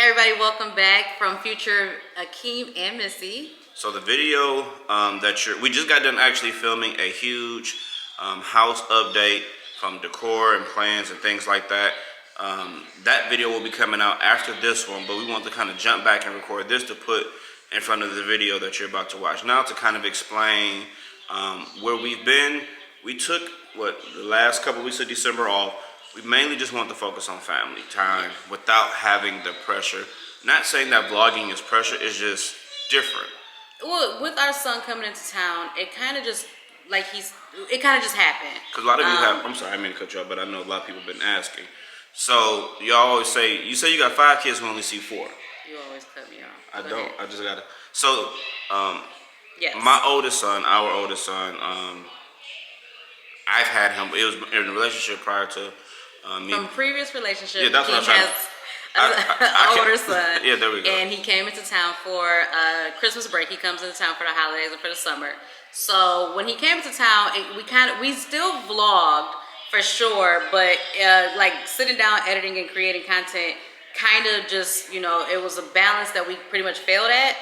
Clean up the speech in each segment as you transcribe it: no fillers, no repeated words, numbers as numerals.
everybody, welcome back from future Akeem and Missy. So the video we just got done actually filming a huge house update from decor and plans and things like that. That video will be coming out after this one, but we want to kind of jump back and record this to put in front of the video that you're about to watch now to kind of explain where we've been. We took the last couple weeks of December off. We mainly just want to focus on family time without having the pressure. Not saying that vlogging is pressure, it's just different. Well, with our son coming into town, it kind of just happened. Because a lot of you I'm sorry, I mean to cut you off, but I know a lot of people have been asking. So y'all always say, you you got 5 kids, we only see 4. You always cut me off. I don't, I just gotta. So, yes. My oldest son, our oldest son, I've had him, it was in a relationship prior to me. From previous relationship, yeah, that's what he has an older son. Yeah, there we go. And he came into town for Christmas break. He comes into town for the holidays and for the summer. So when he came into town, we still vlogged for sure, but like sitting down, editing and creating content, kind of just, it was a balance that we pretty much failed at.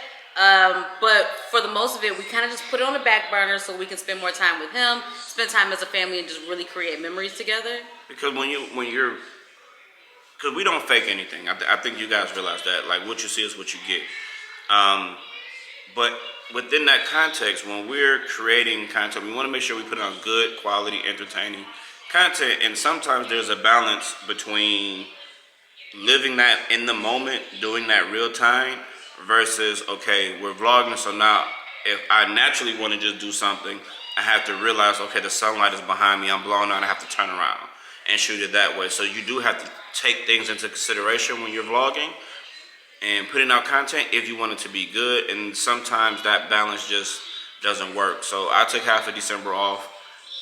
But for the most of it, we kind of just put it on the back burner so we can spend more time with him, spend time as a family, and just really create memories together. Because because we don't fake anything. I think you guys realize that. Like, what you see is what you get. But within that context, when we're creating content, we want to make sure we put on good, quality, entertaining content. And sometimes there's a balance between living that in the moment, doing that real time, versus, okay, we're vlogging, so now if I naturally want to just do something, I have to realize, okay, the sunlight is behind me, I'm blown out, I have to turn around and shoot it that way. So you do have to take things into consideration when you're vlogging and putting out content if you want it to be good, and sometimes that balance just doesn't work. So I took half of December off,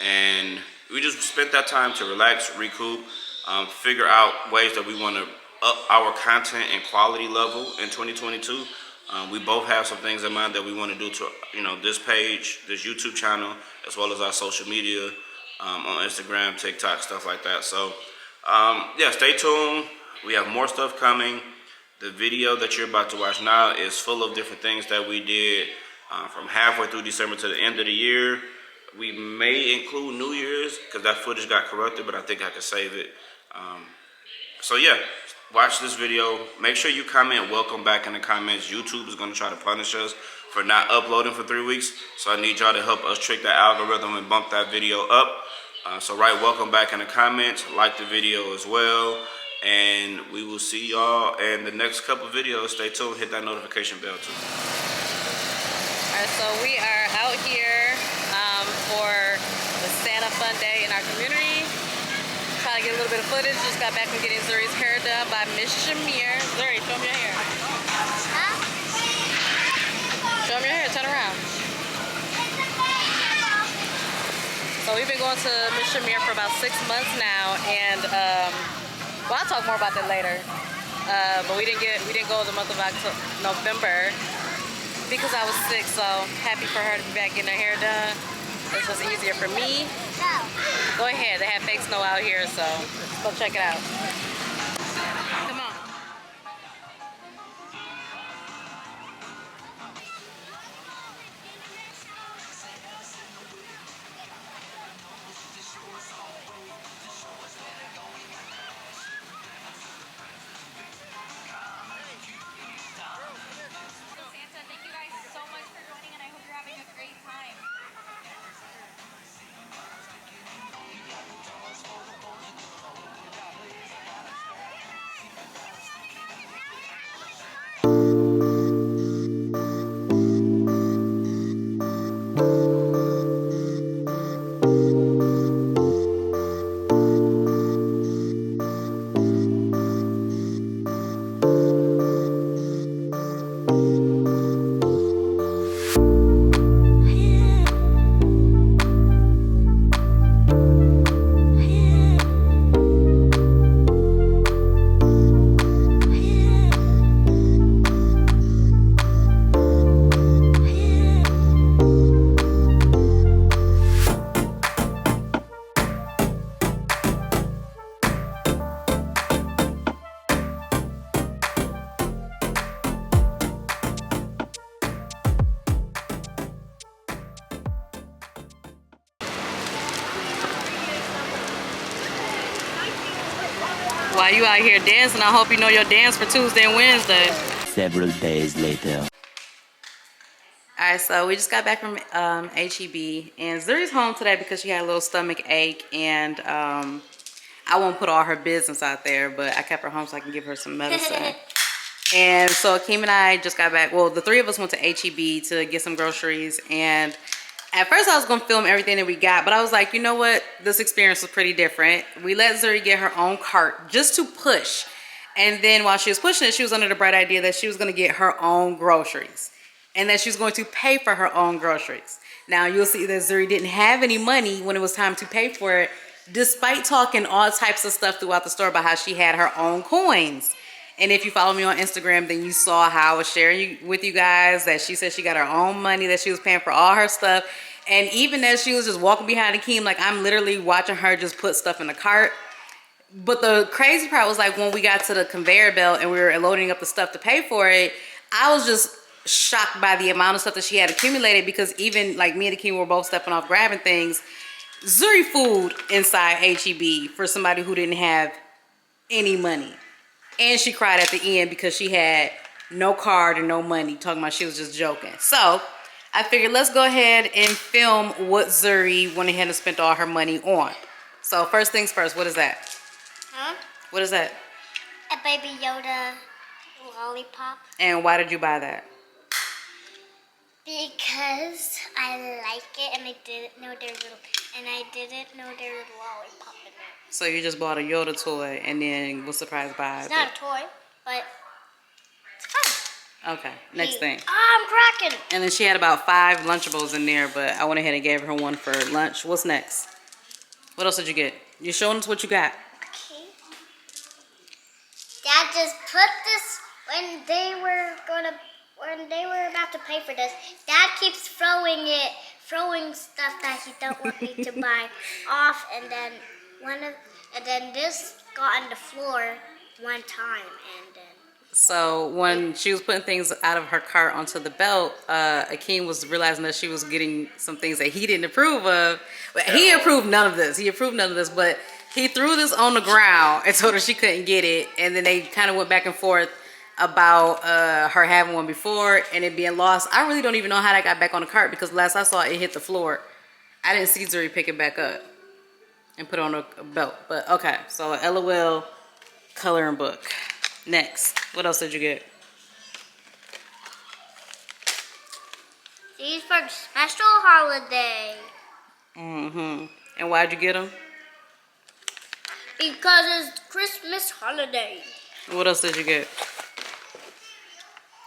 and we just spent that time to relax, recoup, figure out ways that we want to up our content and quality level in 2022. We both have some things in mind that we want to do to, this page, this YouTube channel, as well as our social media on Instagram, TikTok, stuff like that. So, yeah, stay tuned. We have more stuff coming. The video that you're about to watch now is full of different things that we did from halfway through December to the end of the year. We may include New Year's because that footage got corrupted, but I think I could save it. So, yeah. Watch this video. Make sure you comment welcome back in the comments. YouTube is going to try to punish us for not uploading for 3 weeks. So I need y'all to help us trick that algorithm and bump that video up. So write welcome back in the comments. Like the video as well. And we will see y'all in the next couple videos. Stay tuned. Hit that notification bell too. Alright, so we are out here for the Santa Fun Day in our community. Trying to get a little bit of footage. Just got back from getting Zuri's hair done by Miss Shamir. Zuri, show me your hair. Huh? Show me your hair. Turn around. So we've been going to Miss Shamir for about 6 months now, and well, I'll talk more about that later. But we didn't go the month of November because I was sick. So happy for her to be back getting her hair done. This was easier for me. Go ahead, they have fake snow out here, so let's go check it out. Come on. Santa, thank you guys so much for joining, and I hope you're having a great time. while you out here dancing, I hope you know your dance for Tuesday and Wednesday. Several days later. Alright, so we just got back from HEB, and Zuri's home today because she had a little stomach ache, and I won't put all her business out there, but I kept her home so I can give her some medicine. And so Akeem and I just got back. Well, the three of us went to HEB to get some groceries, and at first I was going to film everything that we got, but I was like, you know what? This experience was pretty different. We let Zuri get her own cart just to push. And then while she was pushing it, she was under the bright idea that she was going to get her own groceries and that she was going to pay for her own groceries. Now, you'll see that Zuri didn't have any money when it was time to pay for it, despite talking all types of stuff throughout the store about how she had her own coins. And if you follow me on Instagram, then you saw how I was sharing with you guys that she said she got her own money, that she was paying for all her stuff. And even as she was just walking behind Akeem, like I'm literally watching her just put stuff in the cart. But the crazy part was like when we got to the conveyor belt and we were loading up the stuff to pay for it, I was just shocked by the amount of stuff that she had accumulated, because even like me and Akeem were both stepping off grabbing things. Zuri food inside HEB for somebody who didn't have any money. And she cried at the end because she had no card and no money, talking about she was just joking. So I figured let's go ahead and film what Zuri went ahead and spent all her money on. So first things first, what is that? Huh? What is that? A Baby Yoda lollipop. And why did you buy that? Because I like it and I didn't know there was a lollipop in it. So you just bought a Yoda toy and then was surprised by it? It's not a toy, but it's fun. Okay, next thing. I'm cracking. And then she had about 5 Lunchables in there, but I went ahead and gave her one for lunch. What's next? What else did you get? You're showing us what you got. Okay. Dad just put this when they were about to pay for this. Dad keeps throwing stuff that he don't want me to buy off, and then this got on the floor one time, and then. So when she was putting things out of her cart onto the belt, Akeem was realizing that she was getting some things that he didn't approve of. But he approved none of this. But he threw this on the ground and told her she couldn't get it. And then they kind of went back and forth about her having one before and it being lost. I really don't even know how that got back on the cart, because last I saw it hit the floor. I didn't see Zuri pick it back up and put it on a belt. But okay, so LOL coloring book. Next, what else did you get? These for the special holiday. Mm-hmm. And why'd you get them? Because it's Christmas holiday. What else did you get?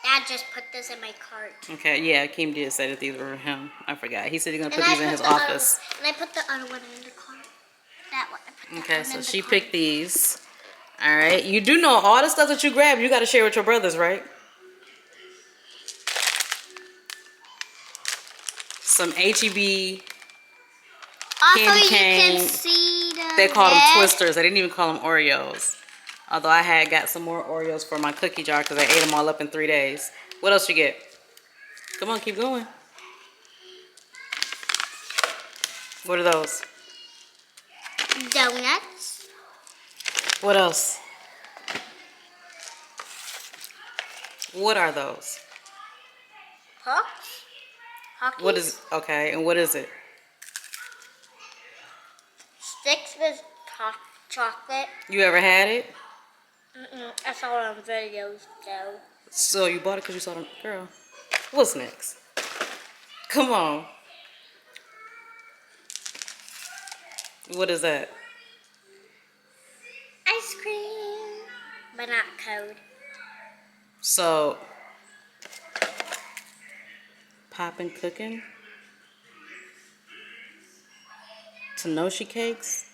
Dad just put this in my cart. Okay, yeah, Akeem did say that these were for him. I forgot. He said he's gonna put these in his office. And I put the other one in the cart. That one. I put that Okay, one so in she the picked these. All right, you do know all the stuff that you grabbed, you got to share with your brothers, right? Some HEB Also, candy you cane. can see the They call them red. Twisters. They didn't even call them Oreos. Although I had got some more Oreos for my cookie jar because I ate them all up in 3 days. What else you get? Come on, keep going. What are those? Donuts. What else? What are those? Pucks. Hockeys. What is, okay, and what is it? Sticks with chocolate. You ever had it? I saw it on videos though. So you bought it because you saw the girl. What's next? Come on. What is that? Ice cream, but not cold. So, poppin' cooking. Tanashi cakes.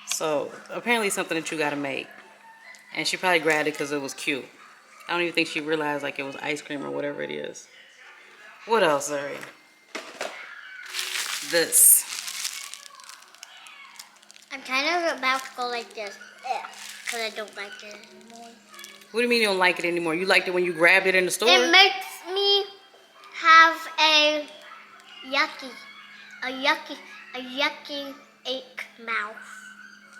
So apparently something that you gotta make. And she probably grabbed it because it was cute. I don't even think she realized like it was ice cream or whatever it is. What else, Zuri? This. I'm kind of about to go like this, because I don't like it anymore. What do you mean you don't like it anymore? You liked it when you grabbed it in the store? It makes me have a yucky ache mouth.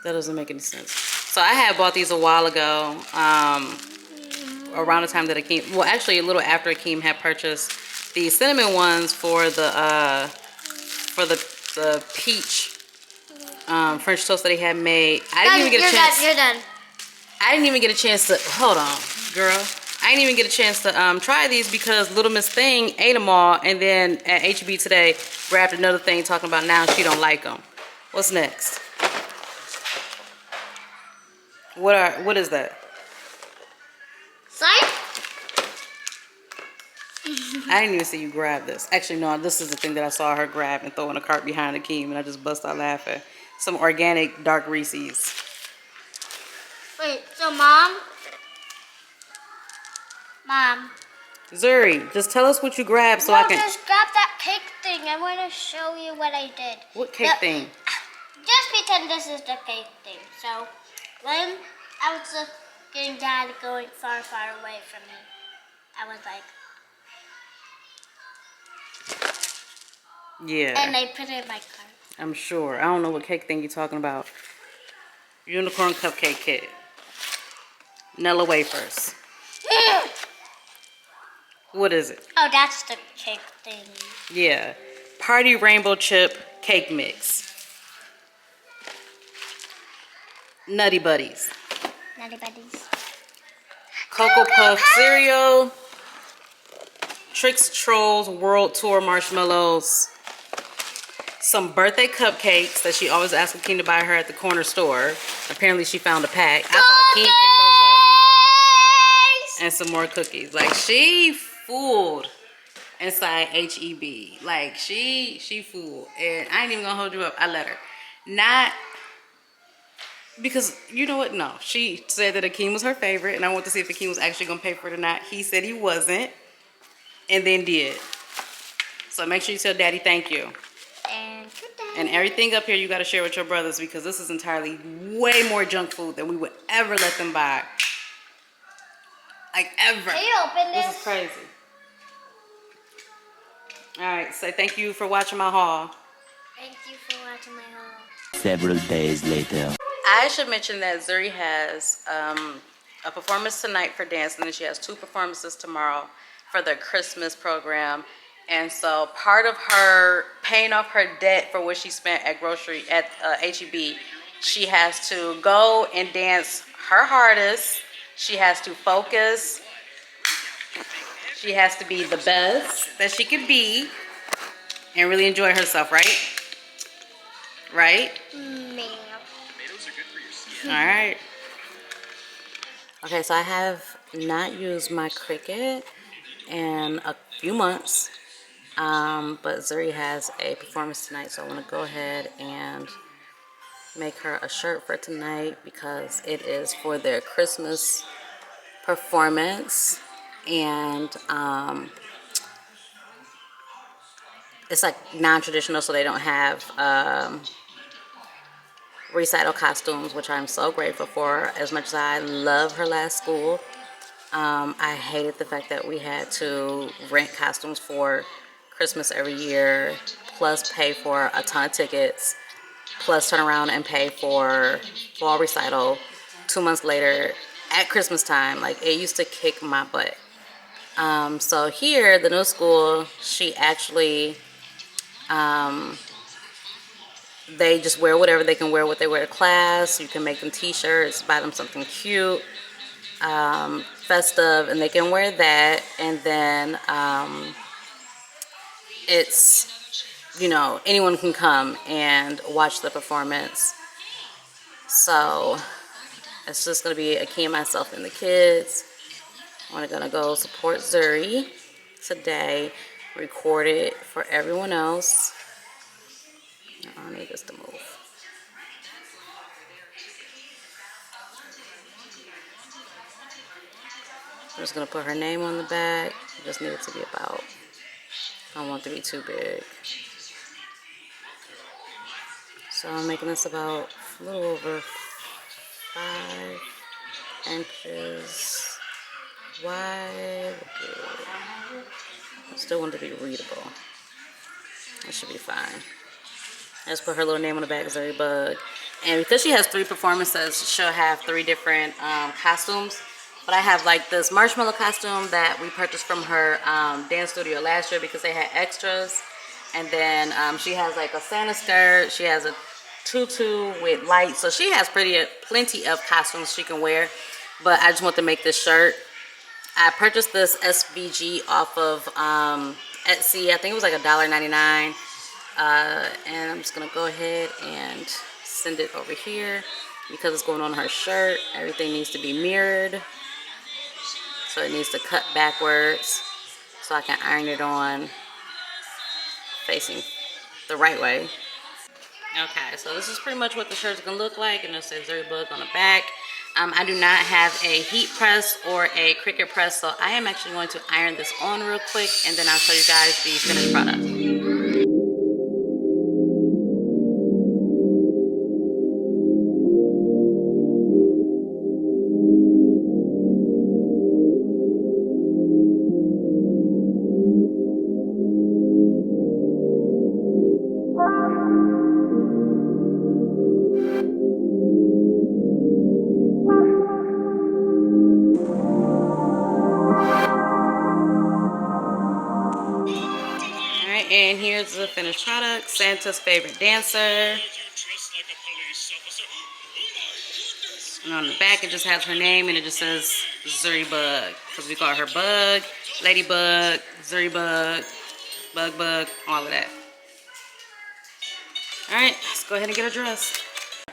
That doesn't make any sense. So I had bought these a while ago, around the time that Akeem, well, actually a little after Akeem had purchased the cinnamon ones for the peach French toast that he had made. I didn't even get a chance. You're done. I didn't even get a chance to, hold on, girl. I didn't even get a chance to try these because Little Miss Thing ate them all, and then at HEB today grabbed another thing talking about now she don't like them. What's next? What is that? Sorry? I didn't even see you grab this. Actually, no, this is the thing that I saw her grab and throw in a cart behind Akeem, and I just bust out laughing. Some organic dark Reese's. Wait, so Mom? Zuri, just tell us what you grabbed so I can... just grab that cake thing. I want to show you what I did. What cake thing? Just pretend this is the cake thing. So, when I was just getting Dad going far, far away from me, I was like... Yeah. And I put it in my cart. I'm sure. I don't know what cake thing you're talking about. Unicorn cupcake kit. Nella wafers. What is it? Oh, that's the cake thing. Yeah. Party rainbow chip cake mix. Nutty Buddies. Nutty Buddies. Cocoa Puff cereal. Tricks Trolls World Tour marshmallows. Some birthday cupcakes that she always asks Akeem to buy her at the corner store. Apparently she found a pack. I thought Akeem picked those up. And some more cookies. Like, she fooled inside HEB. Like, she fooled. And I ain't even gonna hold you up. I let her. Not because, you know what? No. She said that Akeem was her favorite, and I want to see if Akeem was actually gonna pay for it or not. He said he wasn't, and then did. So make sure you tell Daddy thank you. And everything up here you got to share with your brothers because this is entirely way more junk food than we would ever let them buy. Like, ever. Can you open this? This is crazy. Alright, say thank you for watching my haul. Thank you for watching my haul. Several days later. I should mention that Zuri has a performance tonight for dance, and then she has 2 performances tomorrow for the Christmas program. And so part of her paying off her debt for what she spent at HEB, she has to go and dance her hardest. She has to focus. She has to be the best that she can be and really enjoy herself, right? Right? All right. Okay, so I have not used my Cricut in a few months. But Zuri has a performance tonight, so I want to go ahead and make her a shirt for tonight because it is for their Christmas performance, and it's like non-traditional, so they don't have recital costumes, which I'm so grateful for. As much as I love her last school, I hated the fact that we had to rent costumes for Christmas every year, plus pay for a ton of tickets, plus turn around and pay for fall recital 2 months later at Christmas time. Like, it used to kick my butt. So here, the new school, she actually, they just wear whatever they can wear, what they wear to class. You can make them t-shirts, buy them something cute, festive, and they can wear that. And then it's, you know, anyone can come and watch the performance. So it's just going to be Akeem, myself, and the kids. I'm going to go support Zuri today, record it for everyone else. I need this to move. I'm just going to put her name on the back. Just need it to be about, I don't want it to be too big. So I'm making this about a little over 5 inches wide. I still want it to be readable. That should be fine. I just put her little name on the back, Zuri Bug. And because she has 3 performances, she'll have 3 different costumes. But I have like this marshmallow costume that we purchased from her dance studio last year because they had extras. And then she has like a Santa skirt. She has a tutu with lights. So she has plenty of costumes she can wear. But I just want to make this shirt. I purchased this SVG off of Etsy. I think it was like $1.99. And I'm just gonna go ahead and send it over here because it's going on her shirt. Everything needs to be mirrored. So it needs to cut backwards so I can iron it on facing the right way. Okay, so this is pretty much what the shirt's gonna look like, and it says Zuri Bug on the back. I do not have a heat press or a Cricut press, so I am actually going to iron this on real quick, and then I'll show you guys the finished product. Alright, and here's the finished product. Santa's favorite dancer. And on the back it just has her name and it just says Zuri Bug. Because we call her Bug, Ladybug, Zuri Bug, Bug Bug, all of that. Alright, let's go ahead and get her dressed.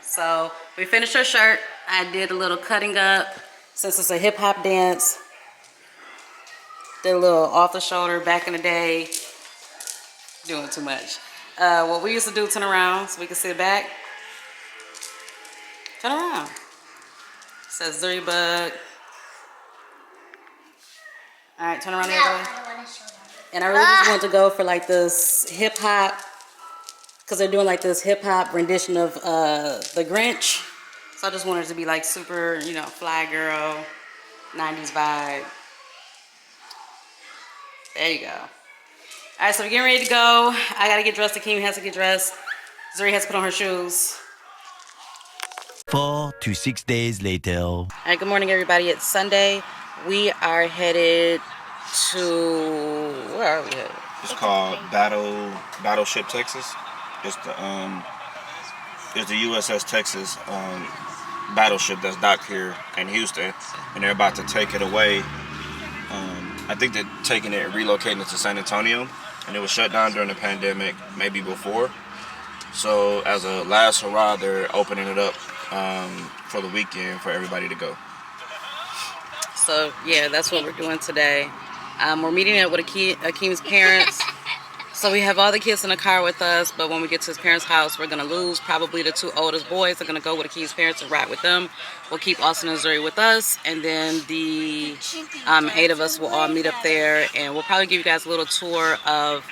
So we finished her shirt. I did a little cutting up since it's a hip hop dance. Did a little off the shoulder back in the day. Doing too much. What we used to do, turn around so we can sit back. Turn around. It says Zuri Bug. Alright, turn around the other way. And I really just want to go for like this hip hop, because they're doing like this hip hop rendition of The Grinch. So I just wanted it to be like super, you know, fly girl, 90s vibe. There you go. Alright, so we're getting ready to go. I gotta get dressed. Akeem has to get dressed. Zuri has to put on her shoes. 4 to 6 days later. Alright, good morning everybody. It's Sunday. We are headed to, where are we headed? It's called Battleship, Texas. It's the USS Texas battleship that's docked here in Houston, and they're about to take it away. I think they're taking it and relocating it to San Antonio, and it was shut down during the pandemic, maybe before. So as a last hurrah, they're opening it up for the weekend for everybody to go. So yeah, that's what we're doing today. We're meeting up with Akeem's parents. So we have all the kids in the car with us, but when we get to his parents' house, we're gonna lose probably the 2 oldest boys. They're gonna go with Akeem's parents and ride with them. We'll keep Austin and Zuri with us, and then the 8 of us will all meet up there, and we'll probably give you guys a little tour of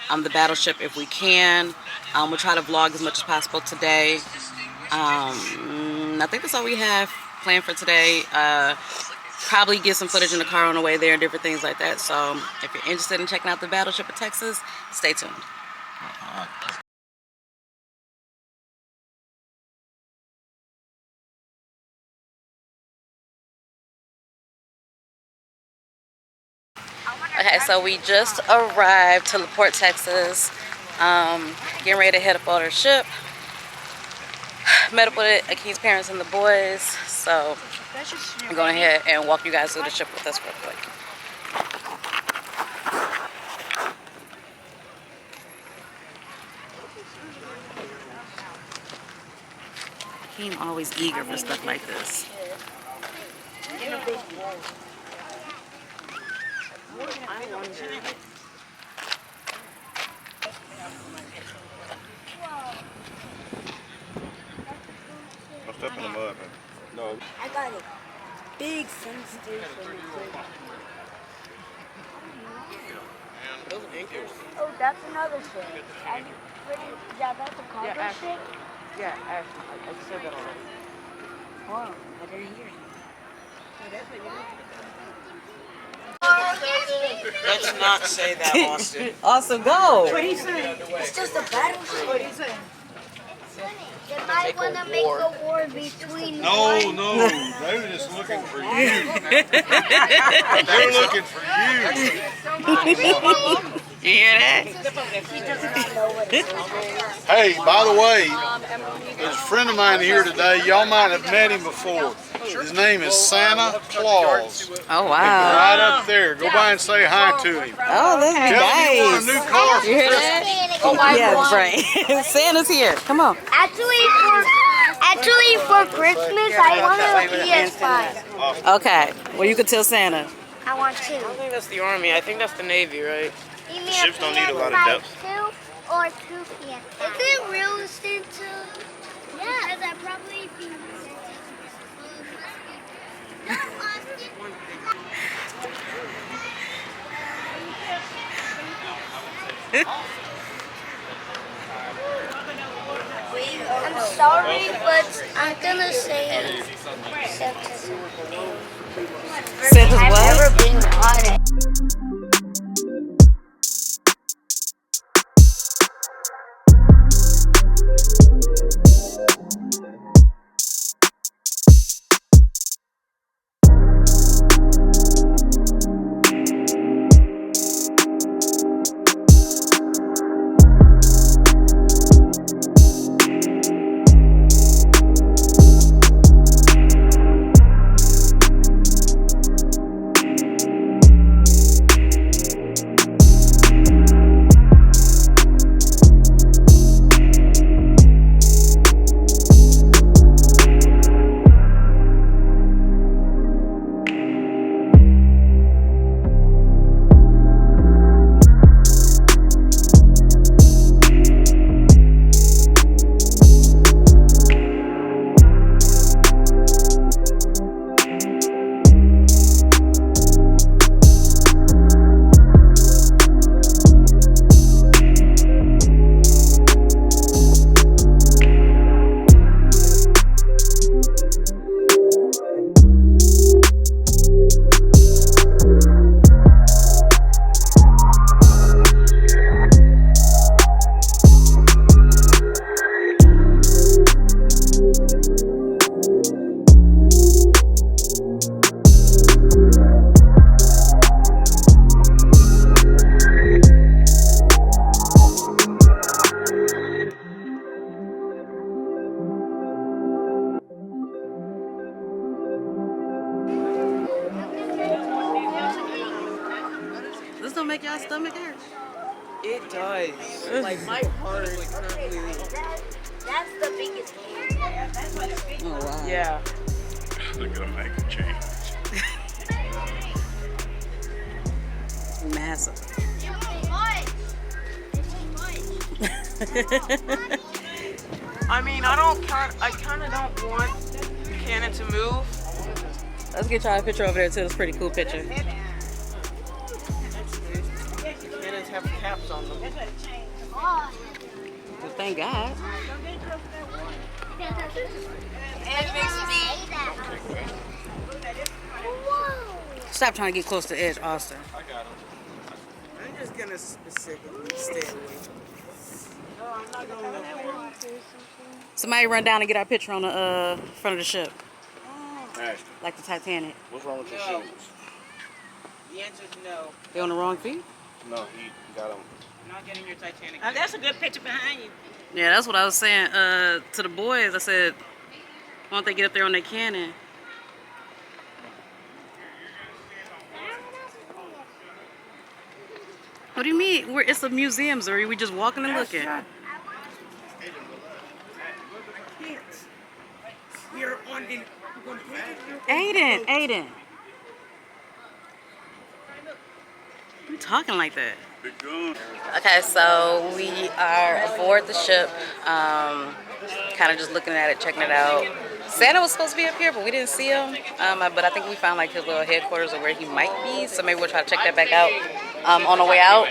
the battleship if we can. We'll try to vlog as much as possible today. I think that's all we have planned for today. Probably get some footage in the car on the way there and different things like that. So if you're interested in checking out the Battleship of Texas, stay tuned. Okay, so we just arrived to LaPorte, Texas. Getting ready to head up on our ship. Met up with Akeem's parents and the boys. So I'm going ahead and walk you guys through the ship with us real quick. Akeem always eager for stuff like this. Don't step in the mud, man. No. I got it. Big sensitive. Oh, that's another ship. Yeah, that's a cargo ship. Yeah, I said that already. Oh, I didn't hear it. Let's not say that, Austin. Awesome, go! It's just a battleship. What are you saying? to I make want to a make war. a war between. No, they were just looking for you. They're looking for you. You hear that? Hey, by the way, there's a friend of mine here today. Y'all might have met him before. His name is Santa Claus. Oh wow. Right up there. Go by and say hi to him. Oh, that's Tell him you want a nice. new car. You hear that? Yeah, right. Santa's here. Come on. Actually, for Christmas, I want a PS5. Okay. Well, you can tell Santa. I want I two. don't think that's the Army. I think that's the Navy, right? You mean Ships a don't need a lot of PS5 depth. too, or two PS5? Is it real Santa? Yeah. Because I probably be. I'm sorry, but I'm gonna say Santa's. Santa's I've what? never been on it. This don't make y'all stomach hurt. It does. Like my heart is currently. That's the biggest thing. Oh wow. Yeah. They're gonna make a change. Massive. I mean, I kind of don't want the cannon to move. Let's get y'all a picture over there too. It's a pretty cool picture. The cannons have caps on them. Well, thank God. Stop trying to get close to the edge, Austin. I'm just gonna specifically stay away. Somebody run down and get our picture on the front of the ship, Ashton, like the Titanic. what's wrong with your No. shoes? The answer is no. They on the wrong feet? No, he got them. I'm not getting your Titanic. That's a good picture behind you. Yeah, that's what I was saying to the boys. I said, why don't they get up there on their cannon? What do you mean? It's a museum, Zuri. We just walking and looking. We're on the. Aiden. You talking like that? Okay, so we are aboard the ship. Kind of just looking at it, checking it out. Santa was supposed to be up here, but we didn't see him. But I think we found like his little headquarters of where he might be. So maybe we'll try to check that back out on the way out.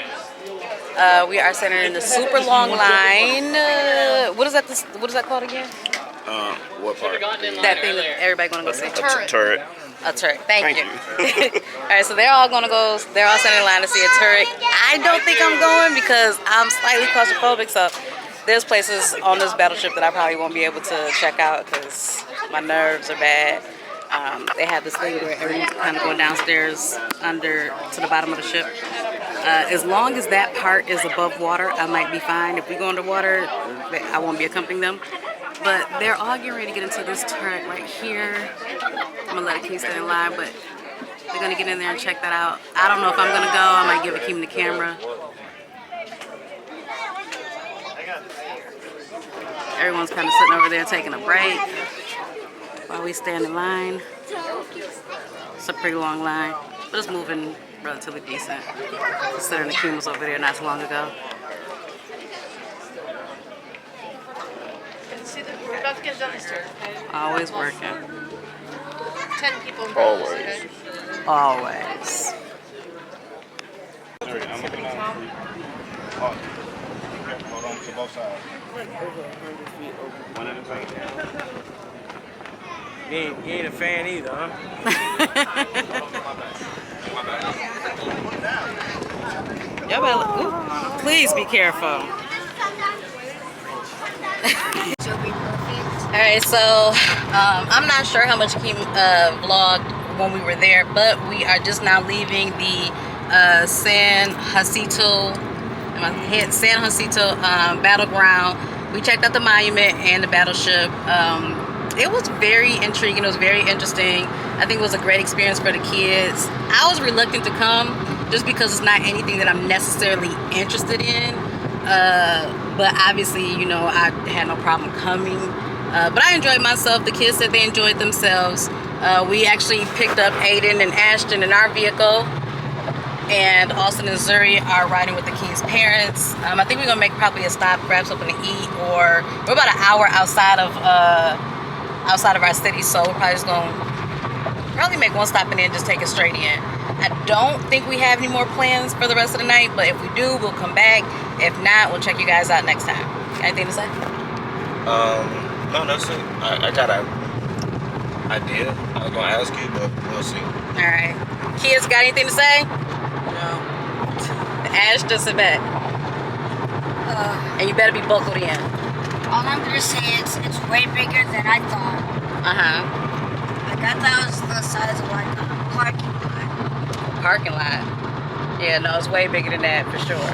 We are standing in the super long line. What is that called again? What part? That thing that everybody gonna go see. Turret. A turret. Thank you. you. All right, so they're all standing in line to see a turret. I don't think I'm going because I'm slightly claustrophobic, so there's places on this battleship that I probably won't be able to check out because my nerves are bad. They have this thing where everyone's kind of going downstairs under to the bottom of the ship. As long as that part is above water, I might be fine. If we go underwater, I won't be accompanying them. But they're all getting ready to get into this turret right here. I'm gonna let Akeem stay in line, but they're gonna get in there and check that out. I don't know if I'm gonna go. I might give Akeem the camera. Everyone's kind of sitting over there taking a break while we stand in line. It's a pretty long line, but it's moving relatively decent. Considering Akeem was over there not so long ago. We're about to get done this turn. Always working. 10 people in Always. Always. I'm looking out for you. Oh, hold on to both sides. One at a time. You ain't a fan either, huh? Y'all better, ooh, please be careful. Alright, so I'm not sure how much Akeem vlogged when we were there, but we are just now leaving the San Jacinto battleground. We checked out the monument and the battleship. It was very intriguing. It was very interesting. I think it was a great experience for the kids. I was reluctant to come just because it's not anything that I'm necessarily interested in. But obviously, you know, I had no problem coming. But I enjoyed myself. The kids said they enjoyed themselves. We actually picked up Aiden and Ashton in our vehicle. And Austin and Zuri are riding with the King's parents. I think we're gonna make probably a stop, grab something to eat, or we're about an hour outside of our city, so we're probably just gonna make one stop and then just take it straight in. I don't think we have any more plans for the rest of the night, but if we do, we'll come back. If not, we'll check you guys out next time. Anything to say? No, that's it. I got an idea. I was gonna ask you, but we'll see. All right. Kids, got anything to say? No. Ash, just sit back. And you better be buckled in. All I'm gonna say is it's way bigger than I thought. Like I thought it was the size of like a parking lot. Parking lot. Yeah, no, it's way bigger than that for sure.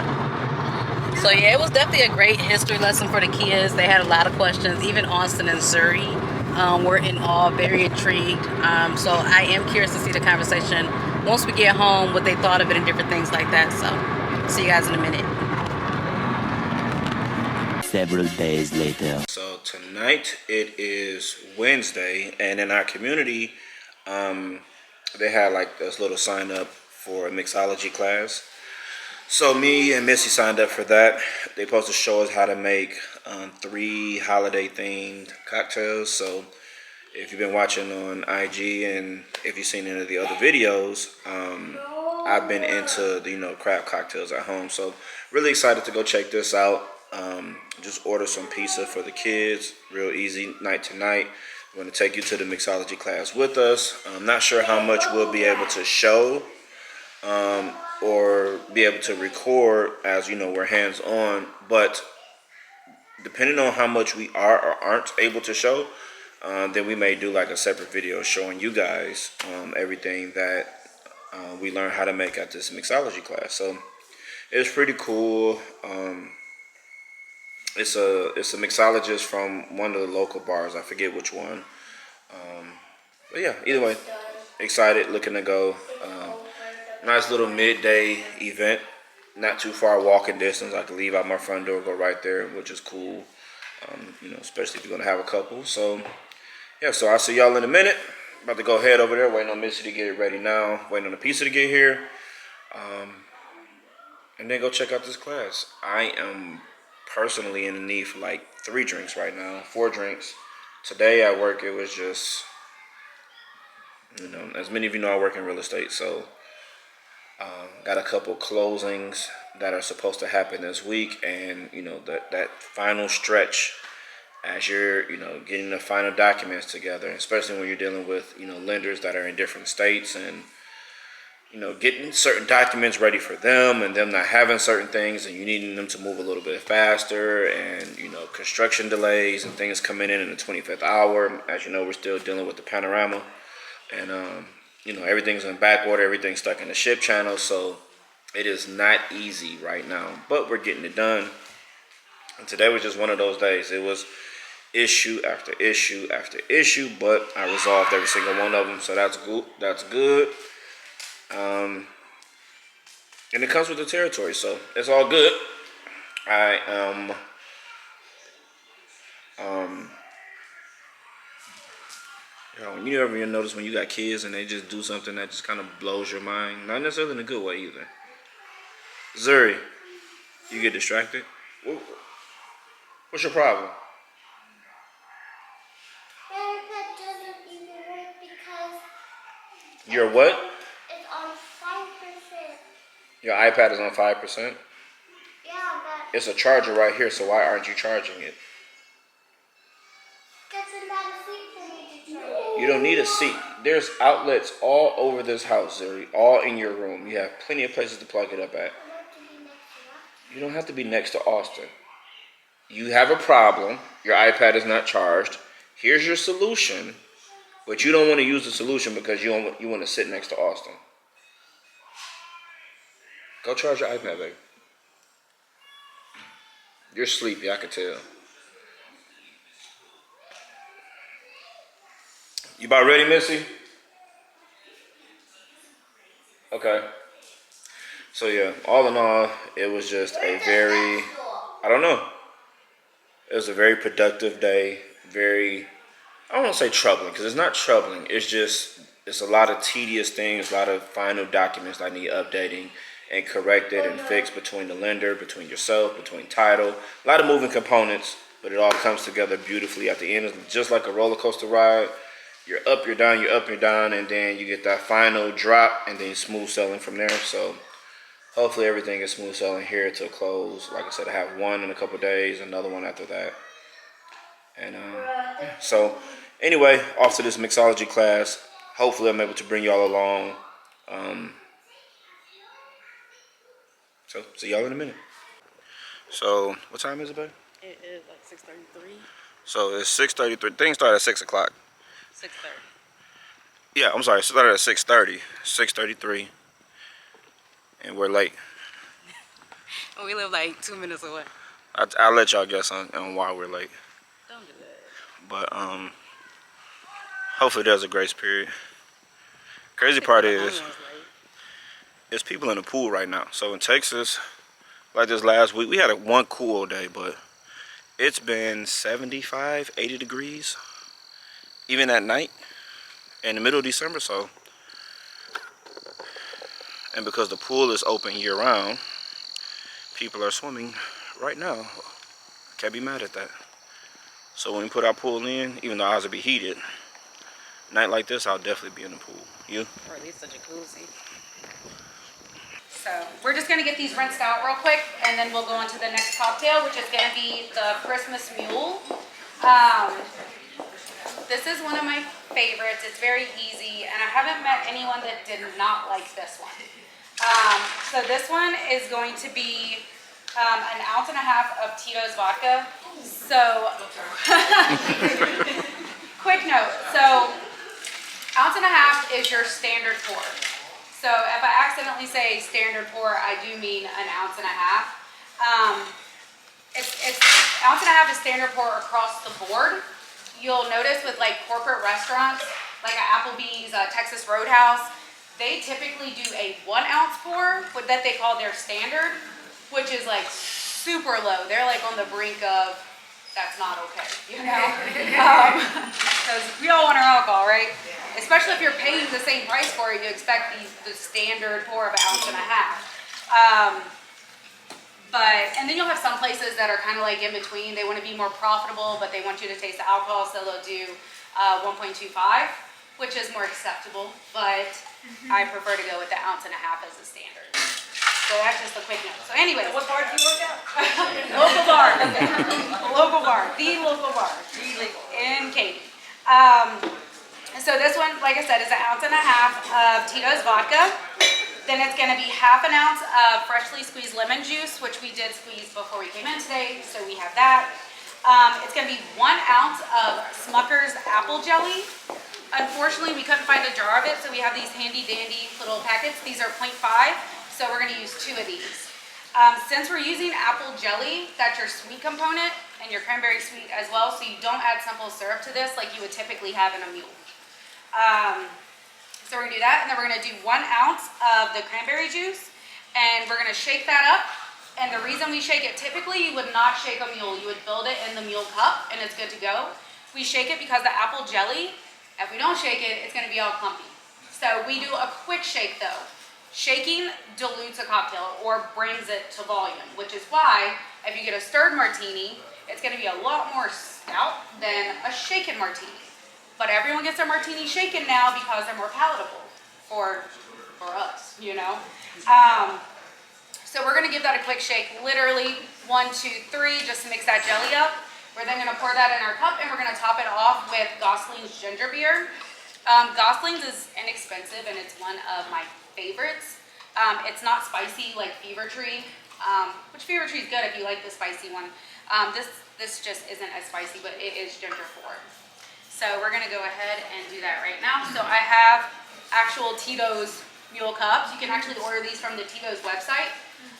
So yeah, it was definitely a great history lesson for the kids. They had a lot of questions. Even Austin and Zuri were in awe, very intrigued. So I am curious to see the conversation once we get home, what they thought of it and different things like that. So see you guys in a minute. Several days later. So tonight it is Wednesday, and in our community, they had like this little sign up for a mixology class. So me and Missy signed up for that. They're supposed to show us how to make 3 holiday themed cocktails. So if you've been watching on IG and if you've seen any of the other videos, I've been into the craft cocktails at home. So really excited to go check this out. Just order some pizza for the kids. Real easy night tonight. We're going to take you to the mixology class with us. I'm not sure how much we'll be able to show or be able to record, as we're hands-on, but depending on how much we are or aren't able to show, then we may do like a separate video showing you guys everything that we learned how to make at this mixology class. So it's pretty cool. It's a mixologist from one of the local bars. I forget which one. But yeah, either way, excited, looking to go. Nice little midday event. Not too far walking distance. I can leave out my front door, go right there, which is cool. Especially if you're gonna have a couple. So yeah, so I'll see y'all in a minute. About to go head over there, waiting on Missy to get it ready now, waiting on the pizza to get here. And then go check out this class. I am personally in the need for like 3 drinks right now, 4 drinks. Today at work it was just, as many of you know, I work in real estate, so got a couple closings that are supposed to happen this week, and that final stretch as you're getting the final documents together, especially when you're dealing with lenders that are in different states, and getting certain documents ready for them and them not having certain things and you needing them to move a little bit faster and, construction delays and things coming in the 25th hour. As you know, we're still dealing with the panorama and, everything's in back order, everything's stuck in the ship channel. So it is not easy right now, but we're getting it done. And today was just one of those days. It was issue after issue after issue, but I resolved every single one of them. So that's good. That's good. And it comes with the territory, so it's all good. I am you ever notice when you got kids and they just do something that just kind of blows your mind, not necessarily in a good way either. Zuri, you get distracted? What's your problem? That doesn't even work because Your what? it's on 5%. Your iPad is on 5%? Yeah, but It's a charger right here, so why aren't you charging it? that's not a seat for me to charge it. You don't need a seat. There's outlets all over this house, Zuri, all in your room. You have plenty of places to plug it up at. I want to be next to that. You don't have to be next to Austin. You have a problem. Your iPad is not charged. Here's your solution, but you don't want to use the solution because you want to sit next to Austin. Go charge your iPad, baby. You're sleepy, I can tell. You about ready, Missy? Okay. So yeah, all in all, it was just a very, I don't know. It was a very productive day. Very, I don't want to say troubling because it's not troubling. It's a lot of tedious things, a lot of final documents that need updating and corrected and fixed between the lender, between yourself, between title. A lot of moving components, but it all comes together beautifully at the end. It's just like a roller coaster ride. You're up, you're down, you're up, you're down, and then you get that final drop and then smooth sailing from there. So hopefully everything is smooth sailing here to a close. Like I said, I have one in a couple days, another one after that. And so anyway, off to this mixology class. Hopefully I'm able to bring y'all along. So see y'all in a minute. So what time is it, babe? It is like 6:33. So it's 6:33. Things start at 6 o'clock. 6:30. Yeah, I'm sorry. It started at 6:30. 6:33. And we're late. Oh, we live like 2 minutes away. I'll let y'all guess on why we're late. Don't do that. But hopefully there's a grace period. Crazy part is there's people in the pool right now. So in Texas, like this last week, we had one cool day, but it's been 75, 80 degrees, even at night in the middle of December. So, and because the pool is open year round, people are swimming right now. Can't be mad at that. So when we put our pool in, even though ours will be heated, night like this, I'll definitely be in the pool. You? Or at least a jacuzzi. So we're just gonna get these rinsed out real quick, and then we'll go on to the next cocktail, which is gonna be the Christmas Mule. This is one of my favorites. It's very easy, and I haven't met anyone that did not like this one. So this one is going to be an ounce and a half of Tito's vodka. So, quick note. So, ounce and a half is your standard pour. So if I accidentally say standard pour, I do mean an ounce and a half. It's ounce and a half is standard pour across the board. You'll notice with like corporate restaurants, like at Applebee's, Texas Roadhouse, they typically do a 1 ounce pour, that they call their standard, which is like super low. They're like on the brink of, that's not okay, you know? Because we all want our alcohol, right? Especially if you're paying the same price for it, you expect the standard pour of an ounce and a half. And then you'll have some places that are kind of like in between. They want to be more profitable, but they want you to taste the alcohol, so they'll do 1.25, which is more acceptable. But I prefer to go with the ounce and a half as the standard. So that's just a quick note. So anyway, What bar do you work at? local bar, local bar, the local bar, in Katy. So this one, like I said, is an ounce and a half of Tito's vodka. Then it's going to be ½ an ounce of freshly squeezed lemon juice, which we did squeeze before we came in today, so we have that. It's going to be 1 ounce of Smucker's apple jelly. Unfortunately, we couldn't find a jar of it, so we have these handy dandy little packets. These are 0.5, so we're going to use 2 of these. Since we're using apple jelly, that's your sweet component and your cranberry sweet as well, so you don't add simple syrup to this like you would typically have in a mule. So we're gonna do that, and then we're gonna do 1 ounce of the cranberry juice, and we're gonna shake that up. And the reason we shake it, typically you would not shake a mule, you would build it in the mule cup, and it's good to go. We shake it because the apple jelly, if we don't shake it, it's gonna be all clumpy. So we do a quick shake though. Shaking dilutes a cocktail or brings it to volume, which is why if you get a stirred martini, it's gonna be a lot more stout than a shaken martini. But everyone gets their martini shaken now because they're more palatable for us, you know. So we're gonna give that a quick shake, literally 1, 2, 3, just to mix that jelly up. We're then gonna pour that in our cup, and we're gonna top it off with Gosling's ginger beer. Gosling's is inexpensive, and it's one of my favorites. It's not spicy like Fever Tree, which Fever Tree is good if you like the spicy one. This just isn't as spicy, but it is ginger forward. So we're gonna go ahead and do that right now. So I have actual Tito's mule cups. You can actually order these from the Tito's website.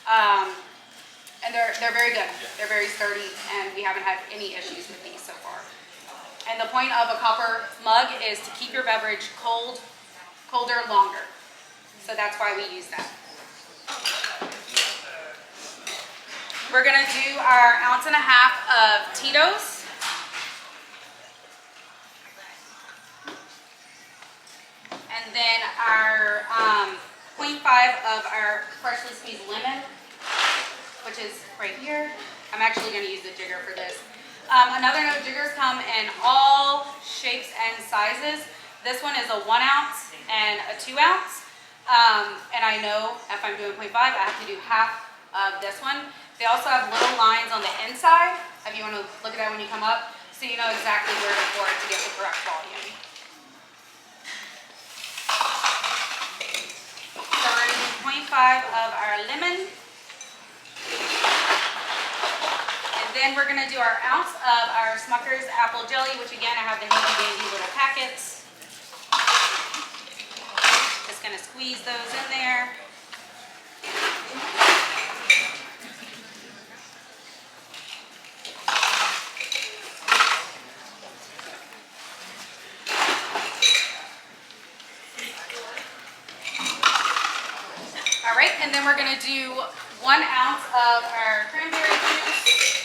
And they're very good. They're very sturdy, and we haven't had any issues with these so far. And the point of a copper mug is to keep your beverage colder longer. So that's why we use that. We're gonna do our 1.5 ounces of Tito's. And then our 0.5 of our freshly squeezed lemon, which is right here. I'm actually going to use the jigger for this. Another note, jiggers come in all shapes and sizes. This one is a 1 ounce and a 2 ounce. And I know if I'm doing 0.5, I have to do half of this one. They also have little lines on the inside, if you want to look at that when you come up, so you know exactly where to pour it to get the correct volume. So we're going to do 0.5 of our lemon. And then we're going to do our ounce of our Smucker's apple jelly, which again, I have the handy dandy little packets. Just going to squeeze those in there. All right, and then we're going to do 1 ounce of our cranberry juice.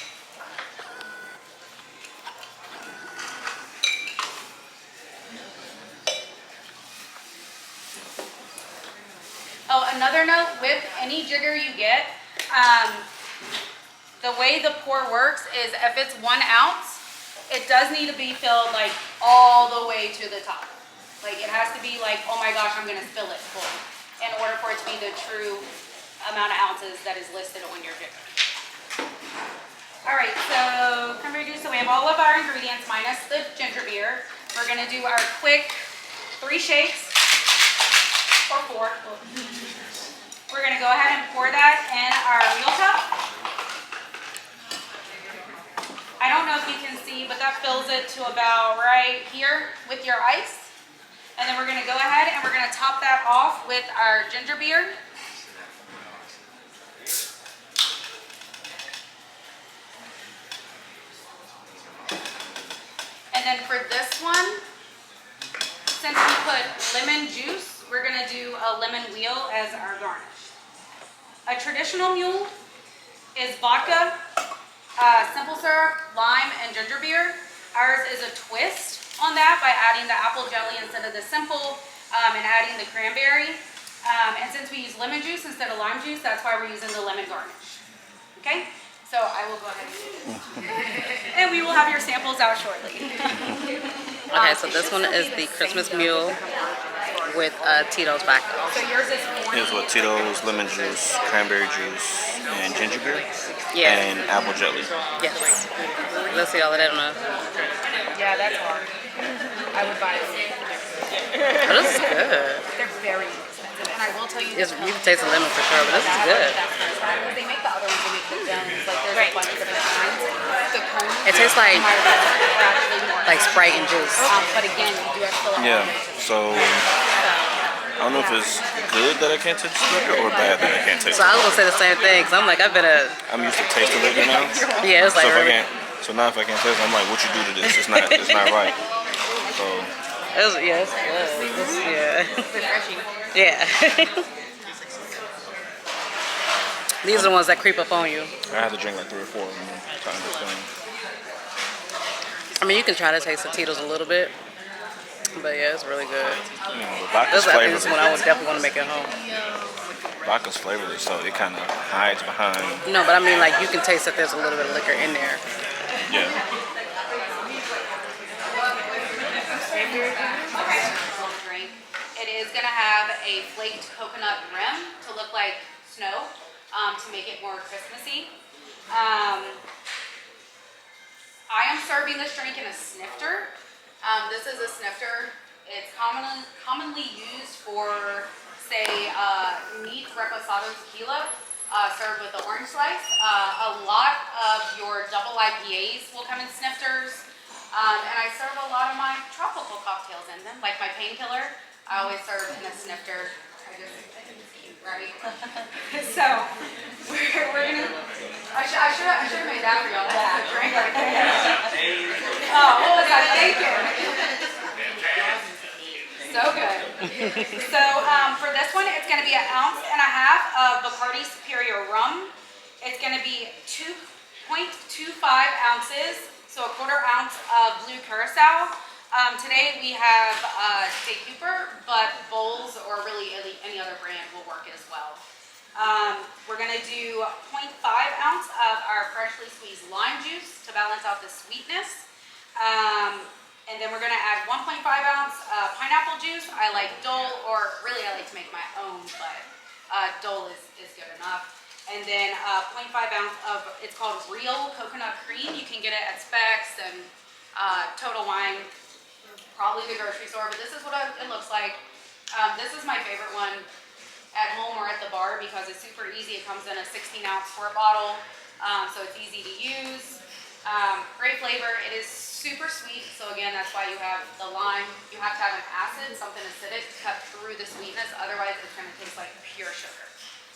Oh, another note, with any jigger you get, the way the pour works is if it's 1 ounce, it does need to be filled like all the way to the top. Like it has to be like, oh my gosh, I'm gonna fill it full in order for it to be the true amount of ounces that is listed on your jigger. All right, so cranberry juice, so we have all of our ingredients minus the ginger beer. We're gonna do our quick 3 shakes, or 4. We're gonna go ahead and pour that in our mule cup. I don't know if you can see, but that fills it to about right here with your ice. And then we're gonna go ahead and we're gonna top that off with our ginger beer. And then for this one, since we put lemon juice, we're gonna do a lemon wheel as our garnish. A traditional mule is vodka, simple syrup, lime, and ginger beer. Ours is a twist on that by adding the apple jelly instead of the simple and adding the cranberry. And since we use lemon juice instead of lime juice, that's why we're using the lemon garnish. Okay? So I will go ahead and do this. And we will have your samples out shortly. Okay, so this one is the Christmas Mule with Tito's backup. So yours is Here's what Tito's, lemon juice, cranberry juice, and ginger beer, Yeah. and apple jelly. Yes. Let's see all of that on Yeah, that's hard. I would buy it. Oh, this is good. They're very expensive. And And I will tell you, It's, you can taste the lemon for sure, but this is good. because they make the other ones, they make the domes. Like there's a bunch of different kinds. The cones. It tastes like are actually more. Sprite and juice. But again, you do have to fill out. Yeah. So I don't know if it's good that I can't taste the liquor or bad that I can't taste. So I was gonna say the same thing, cause I'm like, I've been I'm used to tasting liquor now. yeah, it's like So if I really, can't, so now if I can't taste, I'm like, what you do to this? It's not right. So it's good. Yeah. Refreshing. Yeah. These are the ones that creep up on you. I have to drink like 3 or 4 of them to understand. I mean, you can try to taste the Tito's a little bit, but yeah, it's really good. Vodka's I think this flavorless. one I would definitely want to make at home. Vodka's flavorless, so it kind of hides behind. No, but I mean, like, you can taste that there's a little bit of liquor in there. Yeah. Drink. It is gonna have a flaked coconut rim to look like snow, to make it more Christmassy. I am serving this drink in a snifter. This is a snifter. It's commonly used for, say, neat reposado tequila, served with the orange slice. A lot of your double IPAs will come in snifters. And I serve a lot of my tropical cocktails in them, like my painkiller. I always serve in a snifter. I think it's cute, right? So we're gonna. I should have made that for y'all. That's a drink right there. Oh, what was that? Thank you. So good. So for this one, it's gonna be 1.5 ounces of Bacardi Superior rum. It's gonna be 2.25 ounces. So 1/4 ounce of blue curacao. Today we have State Cooper, but Bowls or really any other brand will work as well. We're going to do 0.5 ounce of our freshly squeezed lime juice to balance out the sweetness. And then we're going to add 1.5 ounce pineapple juice. I like Dole, or really I like to make my own, but Dole is good enough. And then 0.5 ounce of, it's called Real Coconut Cream. You can get it at Specs and Total Wine, probably the grocery store, but this is what it looks like. This is my favorite one at home or at the bar because it's super easy. It comes in a 16-ounce quart bottle, so it's easy to use. Great flavor. It is super sweet, so again, that's why you have the lime. You have to have an acid, something acidic to cut through the sweetness. Otherwise, it's going to taste like pure sugar.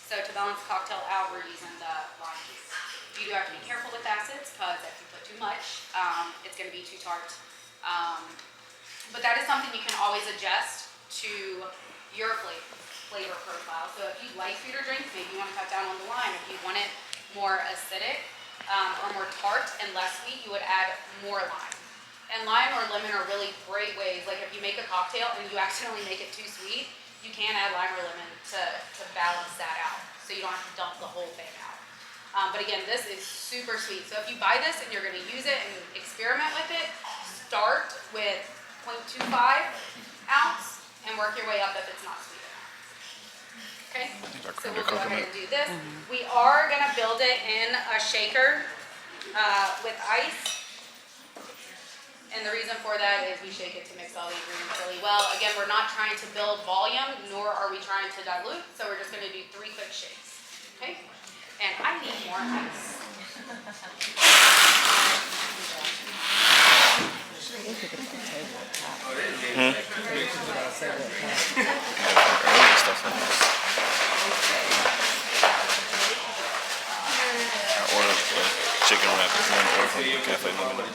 So to balance the cocktail out, we're using the lime juice. You do have to be careful with acids because if you put too much, it's going to be too tart. But that is something you can always adjust to your flavor profile. So if you like sweeter drinks, maybe you want to cut down on the lime. If you want it more acidic or more tart and less sweet, you would add more lime. And lime or lemon are really great ways. Like if you make a cocktail and you accidentally make it too sweet, you can add lime or lemon to balance that out, so you don't have to dump the whole thing out. But again, this is super sweet. So if you buy this and you're going to use it and experiment with it, start with 0.25 ounce and work your way up if it's not sweet enough. Okay, so we'll go ahead and do this. We are going to build it in a shaker with ice. And the reason for that is we shake it to mix all the ingredients really well. Again, we're not trying to build volume, nor are we trying to dilute, so we're just going to do 3 quick shakes. Okay? And I need more ice. I ordered chicken wrap and one order from the Cafe Limited.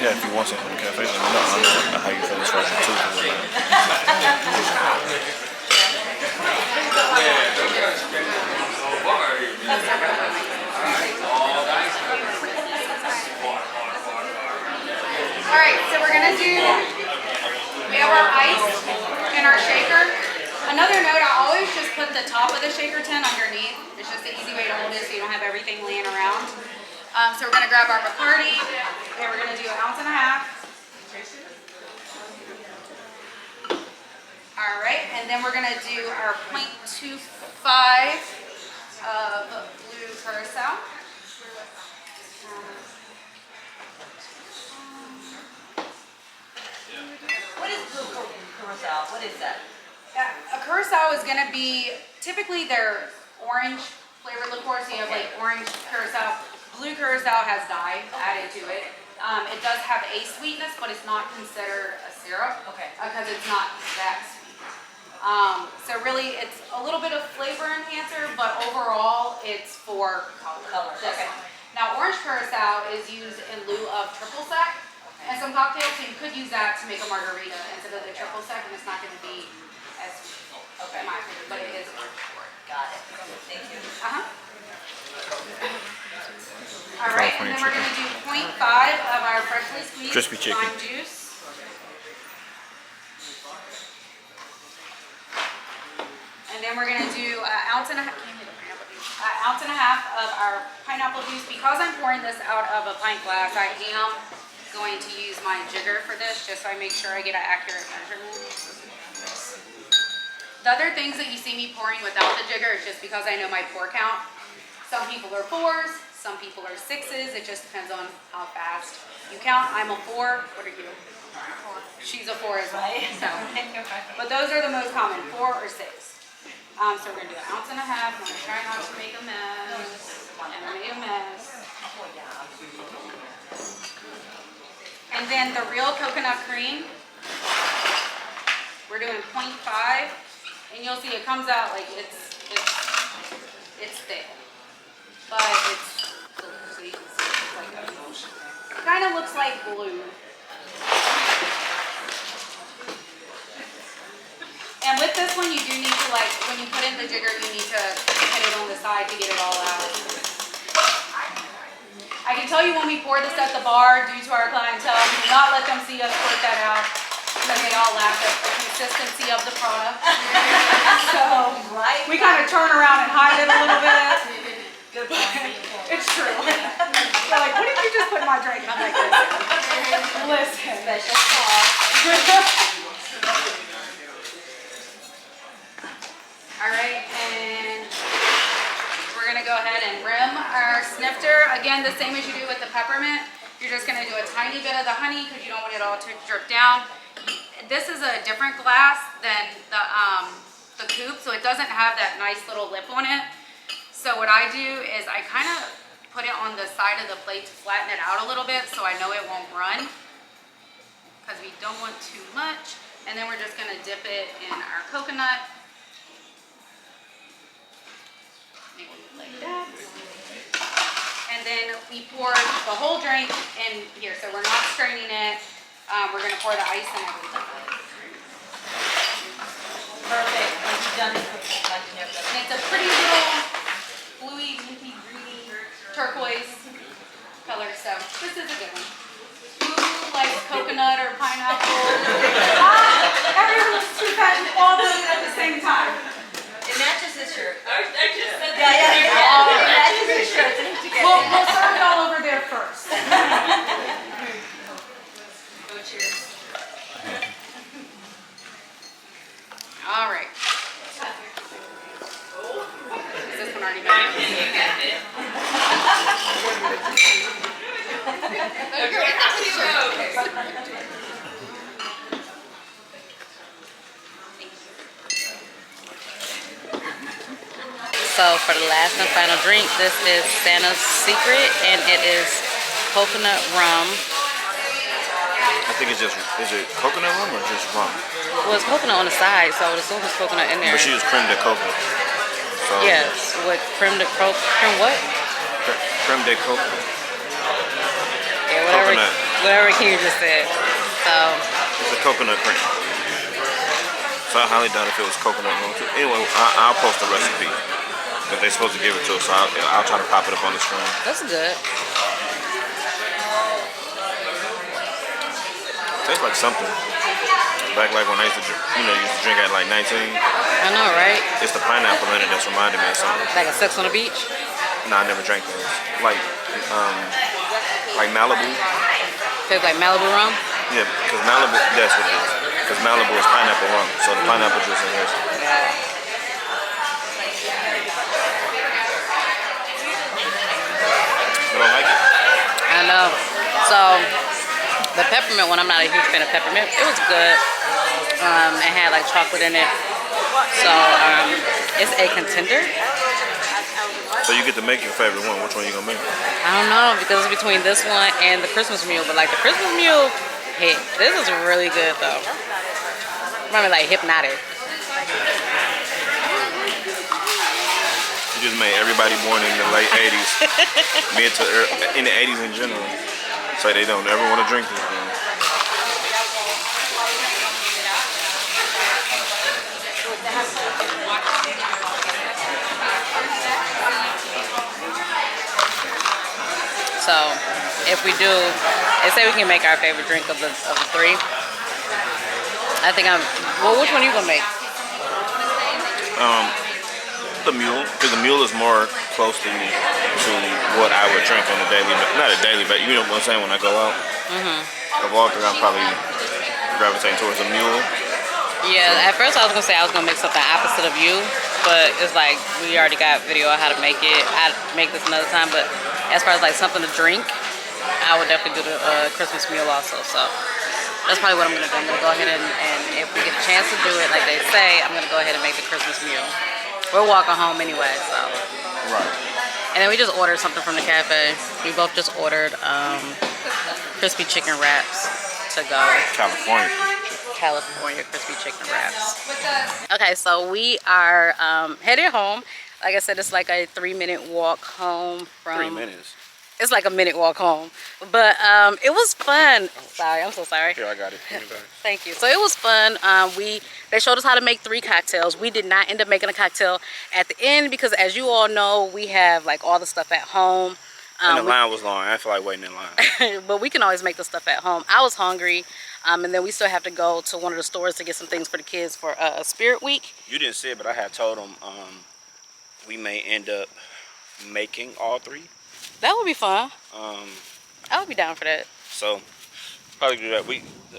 Yeah, if you want something from the Cafe Limited, I don't know how you feel as far as your tooth or whatever. Alright, so we're going to do, we have our ice in our shaker. Another note, I always just put the top of the shaker tin underneath. It's just an easy way to hold it so you don't have everything laying around. So we're going to grab our Bacardi, and we're going to do 1.5 ounces. Alright, and then we're going to do our 0.25 of blue curacao. What is blue curacao? curacao. What is that? A curacao is gonna be, typically they're orange flavored liqueurs. So you have like orange curacao. Blue curacao has dye added to it. It does have a sweetness, but it's not considered a syrup. Okay. Because it's not that sweet. So really it's a little bit of flavor enhancer, but overall it's for color. This Okay. one. Now orange curacao is used in lieu of triple sec in some cocktails, so you could use that to make a margarita instead of the triple sec, and it's not going to be as sweet, Okay. in my opinion, but it is. Got it. Thank you. All right, and then we're going to do 0.5 of our freshly squeezed Crispy chicken. lime juice. And then we're going to do an ounce and a half. Ounce and a half of our pineapple juice. Because I'm pouring this out of a pint glass, I am going to use my jigger for this, just so I make sure I get an accurate measurement. The other things that you see me pouring without the jigger is just because I know my pour count. Some people are 4s, some people are 6s. It just depends on how fast you count. I'm a 4. What are you? She's a 4 as well. So, but those are the most common, 4 or 6. So we're going to do an ounce and a half. I'm going to try not to make a mess. And I made a mess. And then the real coconut cream, we're doing 0.5. And you'll see it comes out like it's thick. But it's blue. So you can see it's like a, kind of looks like glue. And with this one, you do need to, like, when you put in the jigger, you need to hit it on the side to get it all out. I can tell you when we pour this at the bar, due to our clientele, we do not let them see us squirt that out, because they all laugh at the consistency of the product. So we kind of turn around and hide it a little bit. Good point. It's true. They're like, what did you just put in my drink? And I'm like, listen. Special sauce. All right, and we're gonna go ahead and rim our snifter. Again, the same as you do with the peppermint. You're just gonna do a tiny bit of the honey because you don't want it all to drip down. This is a different glass than the coupe, so it doesn't have that nice little lip on it. So what I do is I kind of put it on the side of the plate to flatten it out a little bit so I know it won't run, because we don't want too much. And then we're just gonna dip it in our coconut. Like that. And then we pour the whole drink in here, so we're not straining it. We're gonna pour the ice and everything. Perfect. Like you've done it before. Like you never done And it's a pretty little bluey, minty, greeny, turquoise color, so this is a good one. Who likes coconut or pineapple? Everyone's too fat and all doing it at the same time. It matches this shirt. I just said Yeah. It matches this shirt. We'll serve it all over there first. Go cheers. All right. Is this one already made? So for the last and final drink, this is Santa's Secret, and it is coconut rum. I think it's just, is it coconut rum or just rum? Well, it's coconut on the side, so I would assume it's coconut in there. But she used creme de coco. So Yes, with creme de coco. Creme what? Creme de coco. Yeah, whatever. Coconut. Whatever King just said. So It's a coconut cream. So I highly doubt if it was coconut rum too. Anyway, I'll post the recipe. Because they're supposed to give it to us, so I'll try to pop it up on the screen. that's good. Tastes like something. Back like when I used to drink, used to drink at like 19. I know, right? It's the pineapple in it that's reminded me of something. Like a Sex on the Beach. No, I never drank those. Like Malibu. Tastes like Malibu rum. Yeah, because Malibu, that's what it is. Because Malibu is pineapple rum, so the pineapple juice in here. I don't like it. I know. So the peppermint one, I'm not a huge fan of peppermint. It was good. It had like chocolate in it. So it's a contender. So you get to make your favorite one. Which one you gonna make? I don't know because it's between this one and the Christmas mule. But like the Christmas mule, hey, this is really good though. Remember like hypnotic. You just made everybody born in the late 80s, mid to in the 80s in general, say they don't ever want to drink this thing. So if we do, they say we can make our favorite drink of the three. I think well, which one are you gonna make? The mule, because the mule is more close to what I would drink on a daily, not a daily, but you know what I'm saying when I go out. Of all three, I'm probably gravitating towards a mule. Yeah, at first I was gonna say I was gonna make something opposite of you, but it's like we already got video on how to make it. I'd make this another time, but as far as like something to drink, I would definitely do the Christmas meal also. So that's probably what I'm gonna do. I'm gonna go ahead and if we get a chance to do it, like they say, I'm gonna go ahead and make the Christmas meal. We're walking home anyway, so. Right. And then we just ordered something from the cafe. We both just ordered crispy chicken wraps to go. California crispy chicken wraps. Okay, so we are headed home. Like I said, it's like a 3-minute walk home from. 3 minutes. It's like a minute walk home, but it was fun. Sorry, I'm so sorry. Here, I got it. Thank you. So it was fun. They showed us how to make 3 cocktails. We did not end up making a cocktail at the end because, as you all know, we have like all the stuff at home. And the line was long. I feel like waiting in line. But we can always make the stuff at home. I was hungry, and then we still have to go to one of the stores to get some things for the kids for Spirit Week. You didn't see it, but I had told them we may end up making all 3. That would be fun. I would be down for that. So probably do that.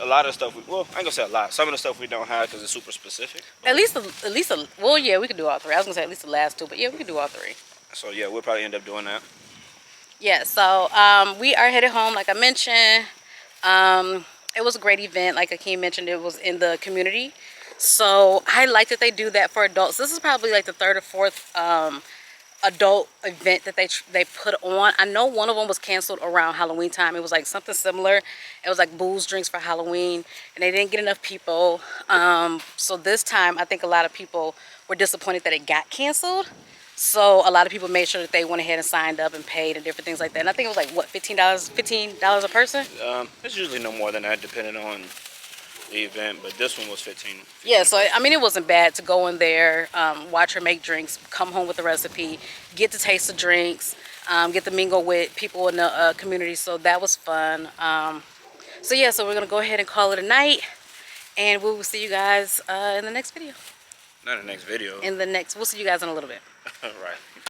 A lot of stuff. Well, I ain't gonna say a lot. Some of the stuff we don't have because it's super specific. Well, yeah, we could do all 3. I was gonna say at least the last 2, but yeah, we could do all 3. So yeah, we'll probably end up doing that. Yeah. So we are headed home, like I mentioned. It was a great event. Like Akeem mentioned, it was in the community. So I like that they do that for adults. This is probably like the 3rd or 4th adult event that they put on. I know one of them was canceled around Halloween time. It was like something similar. It was like booze drinks for Halloween, and they didn't get enough people. So this time I think a lot of people were disappointed that it got canceled. So a lot of people made sure that they went ahead and signed up and paid and different things like that. And I think it was like what, $15 a person? It's usually no more than that depending on the event, but this one was 15. Yeah, so I mean it wasn't bad to go in there, watch her make drinks, come home with the recipe, get to taste the drinks, get to mingle with people in the community. So that was fun. So yeah, so we're gonna go ahead and call it a night, and we will see you guys in the next video. Not the next video. We'll see you guys in a little bit. Right.